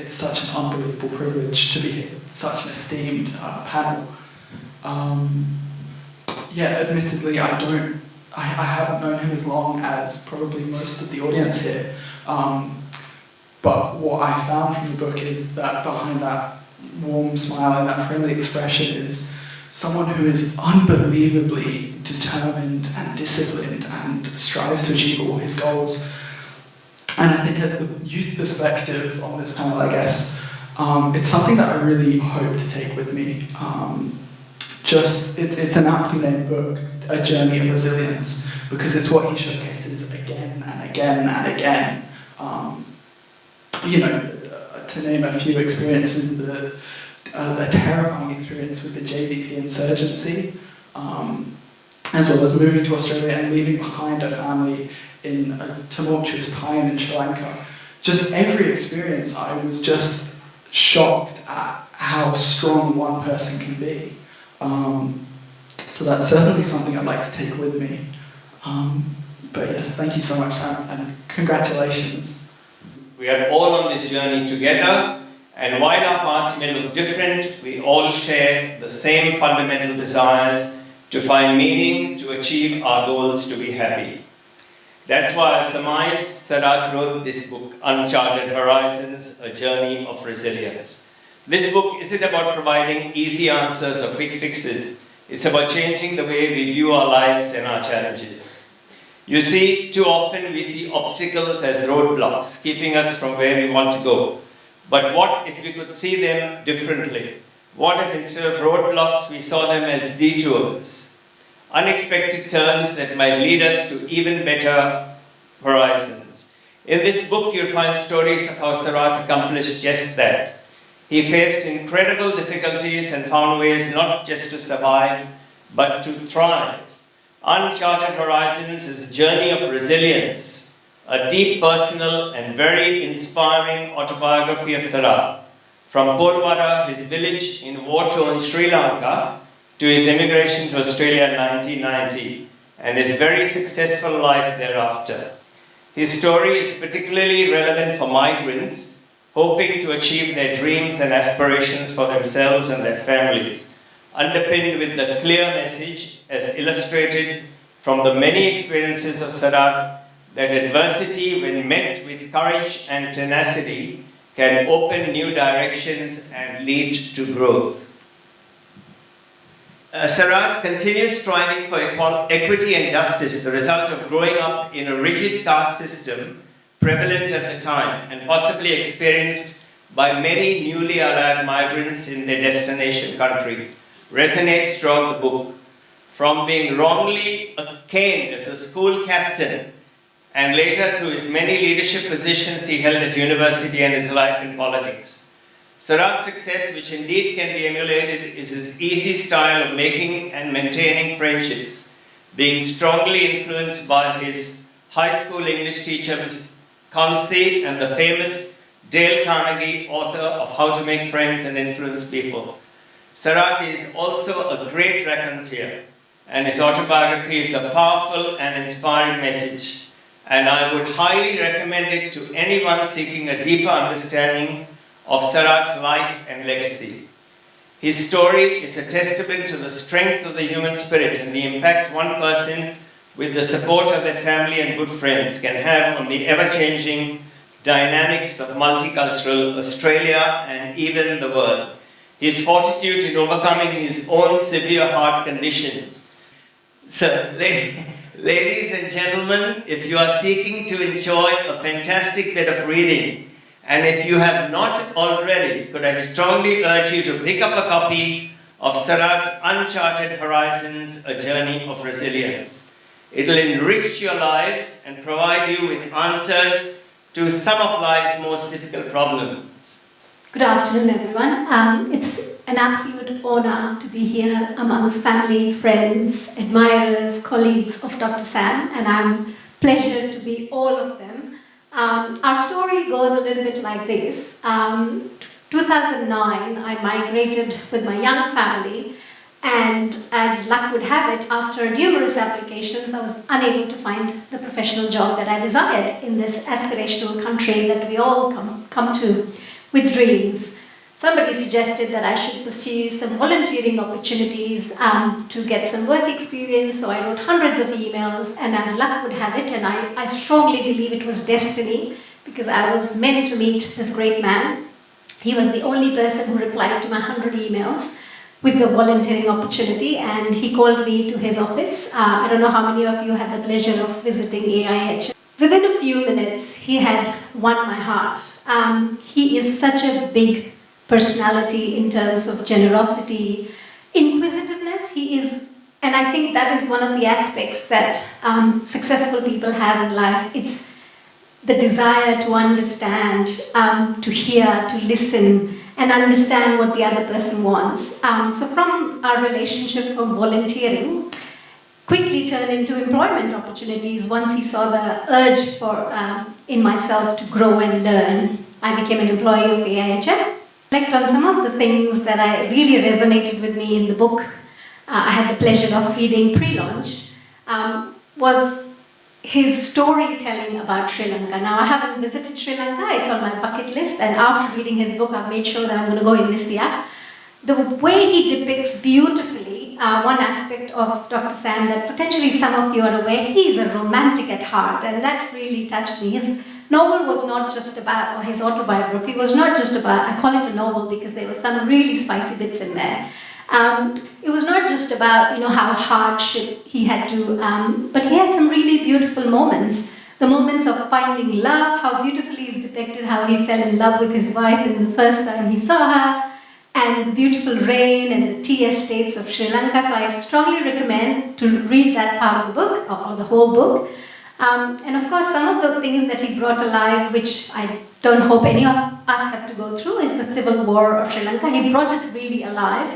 it's such an unbelievable privilege to be here. It's such an esteemed panel. Yeah, admittedly, I haven't known him as long as probably most of the audience here. But what I found from the book is that behind that warm smile and that friendly expression is someone who is unbelievably determined and disciplined and strives to achieve all his goals. And I think as the youth perspective on this panel, I guess, it's something that I really hope to take with me. It's an aptly named book, A Journey of Resilience, because it's what he showcases again and again and again. To name a few experiences, a terrifying experience with the JVP insurgency, as well as moving to Australia and leaving behind a family in a tumultuous time in Sri Lanka. Just every experience, I was just shocked at how strong one person can be. So that's certainly something I'd like to take with me. But yes, thank you so much, Sam, and congratulations. We are all on this journey together, and while our paths may look different, we all share the same fundamental desires to find meaning, to achieve our goals, to be happy. That's why, as Sarath wrote this book, Uncharted Horizons, A Journey of Resilience. This book isn't about providing easy answers or quick fixes. It's about changing the way we view our lives and our challenges. You see, too often we see obstacles as roadblocks, keeping us from where we want to go. But what if we could see them differently? What if instead of roadblocks, we saw them as detours? Unexpected turns that might lead us to even better horizons. In this book, you'll find stories of how Sarath accomplished just that. He faced incredible difficulties and found ways not just to survive, but to thrive. Uncharted Horizons is a journey of resilience, a deep personal and very inspiring autobiography of Sarath. From Polwara, his village in war-torn Sri Lanka, to his immigration to Australia in 1990, and his very successful life thereafter. His story is particularly relevant for migrants hoping to achieve their dreams and aspirations for themselves and their families, underpinned with the clear message, as illustrated from the many experiences of Sarath, that adversity, when met with courage and tenacity, can open new directions and lead to growth. Sarath continues striving for equity and justice, the result of growing up in a rigid caste system prevalent at the time and possibly experienced by many newly arrived migrants in their destination country, resonates throughout the book. From being wrongly caned as a school captain and later through his many leadership positions he held at university and his life in politics. Sarath's success, which indeed can be emulated, is his easy style of making and maintaining friendships, being strongly influenced by his high school English teacher, Ms. Kansi, and the famous Dale Carnegie, author of How to Make Friends and Influence People. Sarath is also a great raconteur, and his autobiography is a powerful and inspiring message, and I would highly recommend it to anyone seeking a deeper understanding of Sarath's life and legacy. His story is a testament to the strength of the human spirit and the impact one person, with the support of their family and good friends, can have on the ever-changing dynamics of multicultural Australia and even the world. His fortitude in overcoming his own severe heart conditions. So, ladies and gentlemen, if you are seeking to enjoy a fantastic bit of reading, and if you have not already, could I strongly urge you to pick up a copy of Sarath's Uncharted Horizons, A Journey of Resilience. It will enrich your lives and provide you with answers to some of life's most difficult problems. Good afternoon, everyone. It's an absolute honor to be here amongst family, friends, admirers, colleagues of Dr. Sam, and I'm pleasured to be all of them. Our story goes a little bit like this. 2009, I migrated with my young family, and as luck would have it, after numerous applications, I was unable to find the professional job that I desired in this aspirational country that we all come to. with dreams. Somebody suggested that I should pursue some volunteering opportunities to get some work experience, so I wrote hundreds of emails, and as luck would have it, and I strongly believe it was destiny, because I was meant to meet this great man. He was the only person who replied to my 100 emails with the volunteering opportunity, and he called me to his office. I don't know how many of you had the pleasure of visiting AIH. Within a few minutes, he had won my heart. He is such a big personality in terms of generosity, inquisitiveness. He is, and I think that is one of the aspects that successful people have in life. It's the desire to understand, to hear, to listen, and understand what the other person wants. So from our relationship, from volunteering, quickly turned into employment opportunities once he saw the urge for in myself to grow and learn. I became an employee of AIHM. Reflect on some of the things that I really resonated with me in the book. I had the pleasure of reading pre-launch, was his storytelling about Sri Lanka. Now, I haven't visited Sri Lanka, it's on my bucket list, and after reading his book, I've made sure that I'm going to go in this year. The way he depicts beautifully one aspect of Dr. Sam that potentially some of you are aware, he's a romantic at heart, and that really touched me. His novel was not just about, or his autobiography was not just about, I call it a novel because there were some really spicy bits in there. It was not just about, how hardship he had to, but he had some really beautiful moments. The moments of finding love, how beautifully is depicted how he fell in love with his wife in the first time he saw her, and the beautiful rain and the tea estates of Sri Lanka. So I strongly recommend to read that part of the book, or the whole book. And of course, some of the things that he brought alive, which I don't hope any of us have to go through, is the civil war of Sri Lanka. He brought it really alive.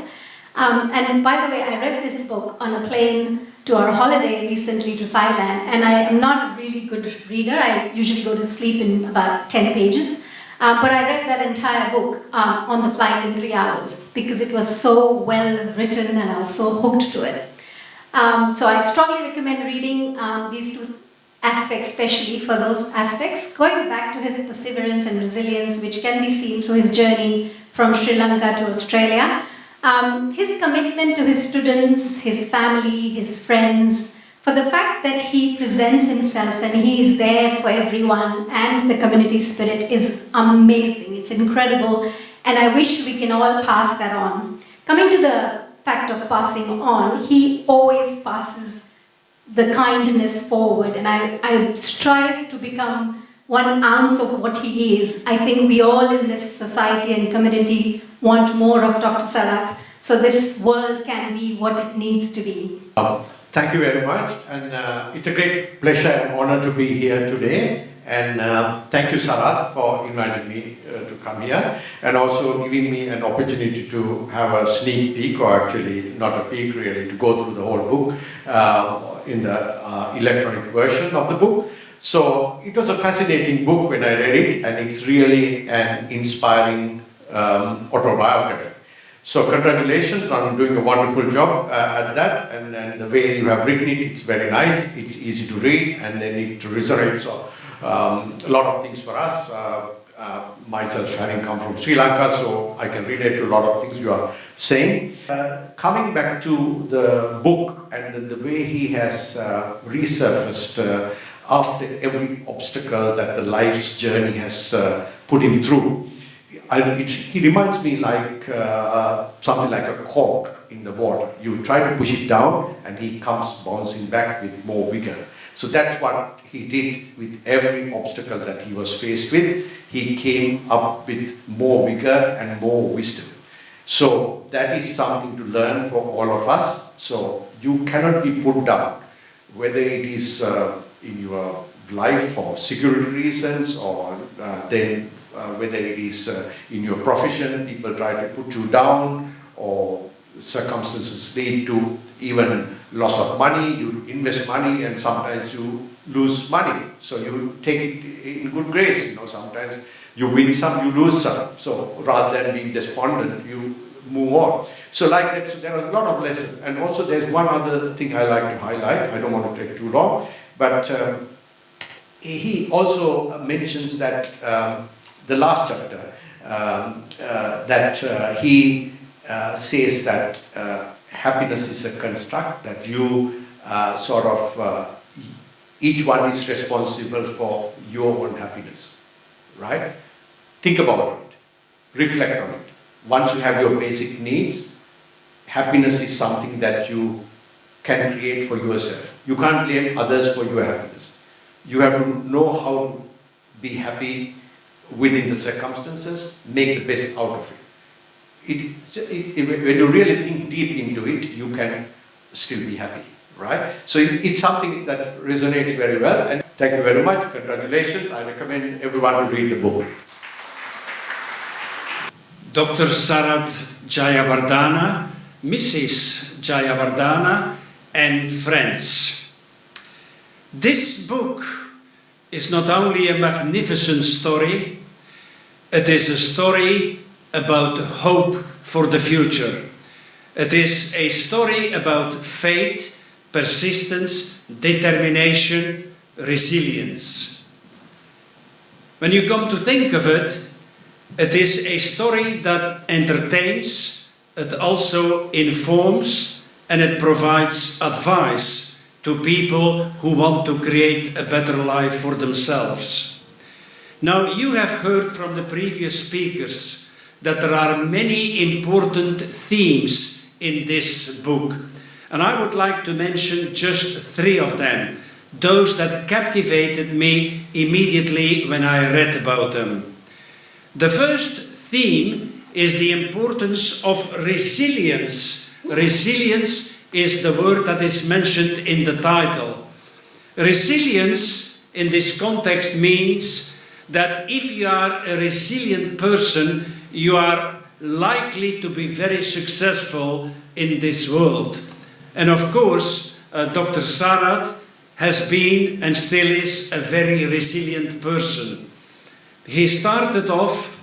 And by the way, I read this book on a plane to our holiday recently to Thailand, and I am not a really good reader. I usually go to sleep in about 10 pages. But I read that entire book on the flight in 3 hours because it was so well written and I was so hooked to it. So I strongly recommend reading these two aspects, especially for those aspects. Going back to his perseverance and resilience, which can be seen through his journey from Sri Lanka to Australia. His commitment to his students, his family, his friends, for the fact that he presents himself and he is there for everyone, and the community spirit is amazing. It's incredible, and I wish we can all pass that on. Coming to the fact of passing on, he always passes the kindness forward, and I strive to become 1 ounce of what he is. I think we all in this society and community want more of Dr. Sarath, so this world can be what it needs to be. Thank you very much, and it's a great pleasure and honor to be here today. And thank you, Sarath, for inviting me to come here, and also giving me an opportunity to have a sneak peek, or actually not a peek really, to go through the whole book in the electronic version of the book. So it was a fascinating book when I read it, and it's really an inspiring autobiography. So congratulations on doing a wonderful job at that, and the way you have written it, it's very nice, it's easy to read, and then it resonates a lot of things for us. Myself having come from Sri Lanka, so I can relate to a lot of things you are saying. Coming back to the book and the way he has resurfaced after every obstacle that the life's journey has put him through. He reminds me like something like a cork in the water. You try to push it down and he comes bouncing back with more vigor. So that's what he did with every obstacle that he was faced with. He came up with more vigor and more wisdom. So that is something to learn from all of us. So you cannot be put down, whether it is in your life for security reasons, or then whether it is in your profession, people try to put you down, or circumstances lead to even loss of money. You invest money and sometimes you lose money. So you take it in good grace. Sometimes you win some, you lose some. So rather than being despondent, you move on. So like that, so there are a lot of lessons. And also there's one other thing I like to highlight. I don't want to take too long, but he also mentions that the last chapter, he says that happiness is a construct, that you each one is responsible for your own happiness, right? Think about it, reflect on it. Once you have your basic needs, happiness is something that you can create for yourself. You can't blame others for your happiness. You have to know how to be happy within the circumstances, make the best out of it. When you really think deep into it, you can still be happy, right? So it's something that resonates very well, and thank you very much, congratulations. I recommend everyone to read the book. Dr. Sarath Jayawardana, Mrs. Jayawardana, and friends. This book is not only a magnificent story, it is a story about hope for the future. It is a story about faith, persistence, determination, resilience. When you come to think of it, it is a story that entertains, it also informs, and it provides advice to people who want to create a better life for themselves. Now, you have heard from the previous speakers that there are many important themes in this book. And I would like to mention just 3 of them, those that captivated me immediately when I read about them. The first theme is the importance of resilience. Resilience is the word that is mentioned in the title. Resilience in this context means that if you are a resilient person, you are likely to be very successful in this world. And of course, Dr. Sarath has been and still is a very resilient person. He started off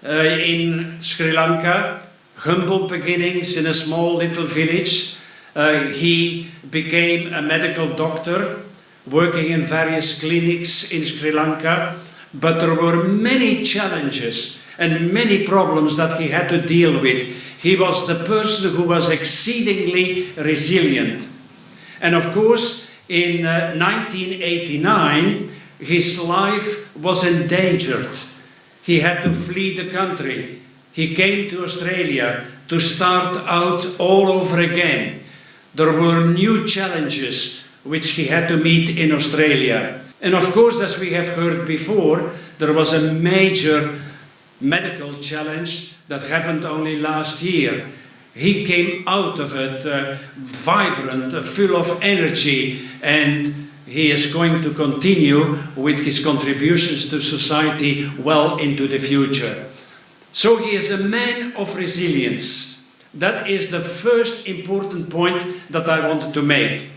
in Sri Lanka, humble beginnings in a small little village. He became a medical doctor, working in various clinics in Sri Lanka. But there were many challenges and many problems that he had to deal with. He was the person who was exceedingly resilient. And of course, in 1989, his life was endangered. He had to flee the country. He came to Australia to start out all over again. There were new challenges which he had to meet in Australia. And of course, as we have heard before, there was a major medical challenge that happened only last year. He came out of it vibrant, full of energy, and he is going to continue with his contributions to society well into the future. So he is a man of resilience. That is the first important point that I wanted to make.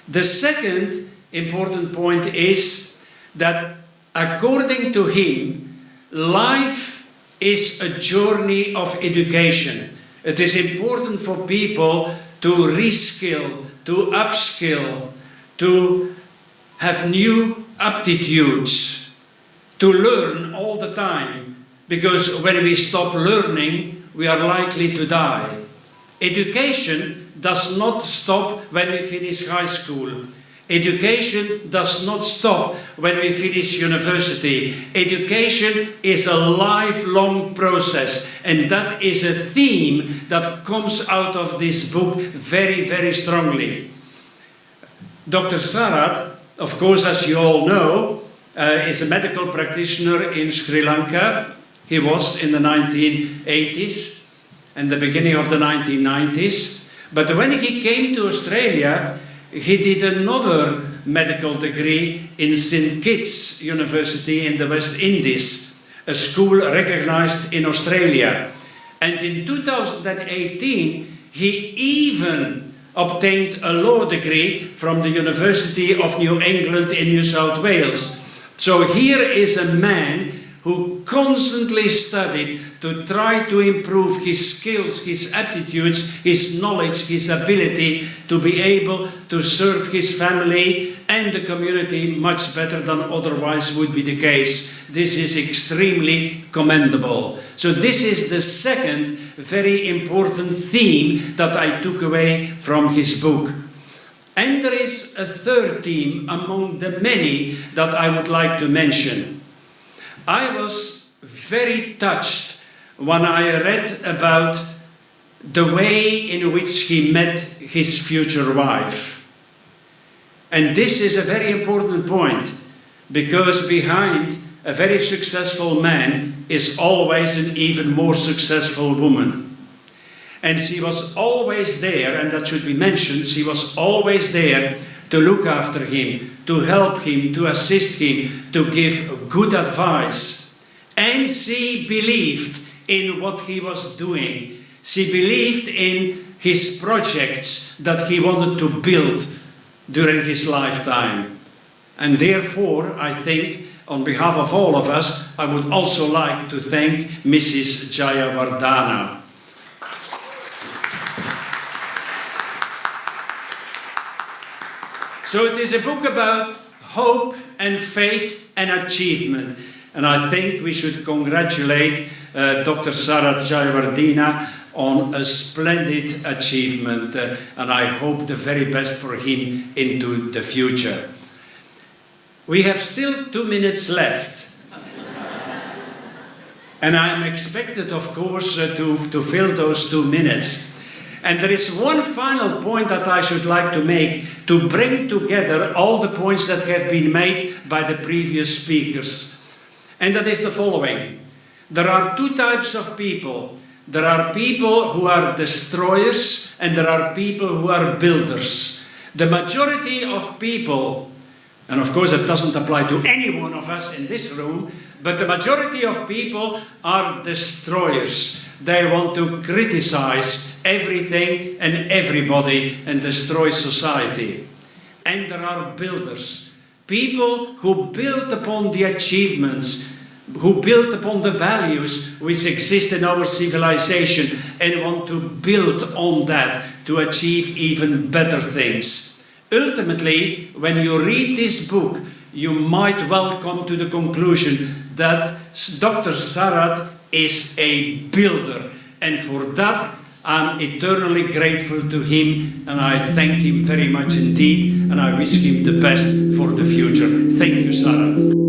The second important point is that according to him, life is a journey of education. It is important for people to reskill, to upskill, to have new aptitudes, to learn all the time, because when we stop learning, we are likely to die. Education does not stop when we finish high school. Education does not stop when we finish university. Education is a lifelong process, and that is a theme that comes out of this book very, very strongly. Dr. Sarath, of course, as you all know, is a medical practitioner in Sri Lanka. He was in the 1980s and the beginning of the 1990s. But when he came to Australia, he did another medical degree in St. Kitts University in the West Indies, a school recognized in Australia. And in 2018, he even obtained a law degree from the University of New England in New South Wales. So here is a man who constantly studied to try to improve his skills, his aptitudes, his knowledge, his ability to be able to serve his family and the community much better than otherwise would be the case. This is extremely commendable. So this is the second very important theme that I took away from his book. And there is a third theme among the many that I would like to mention. I was very touched when I read about the way in which he met his future wife. And this is a very important point, because behind a very successful man is always an even more successful woman. And she was always there, and that should be mentioned, she was always there to look after him, to help him, to assist him, to give good advice. And she believed in what he was doing. She believed in his projects that he wanted to build during his lifetime. And therefore, I think, on behalf of all of us, I would also like to thank Mrs. Jayawardana. So it is a book about hope and faith and achievement. And I think we should congratulate Dr. Sarath Jayawardana on a splendid achievement. And I hope the very best for him into the future. We have still 2 minutes left. And I am expected, of course, to fill those 2 minutes. And there is one final point that I should like to make, to bring together all the points that have been made by the previous speakers. And that is the following. There are two types of people. There are people who are destroyers, and there are people who are builders. The majority of people, and of course it doesn't apply to any one of us in this room, but the majority of people are destroyers. They want to criticize everything and everybody and destroy society. And there are builders. People who build upon the achievements, who build upon the values which exist in our civilization and want to build on that to achieve even better things. Ultimately, when you read this book, you might well come to the conclusion that Dr. Sarath is a builder, and for that I'm eternally grateful to him, and I thank him very much indeed, and I wish him the best for the future. Thank you, Sarath.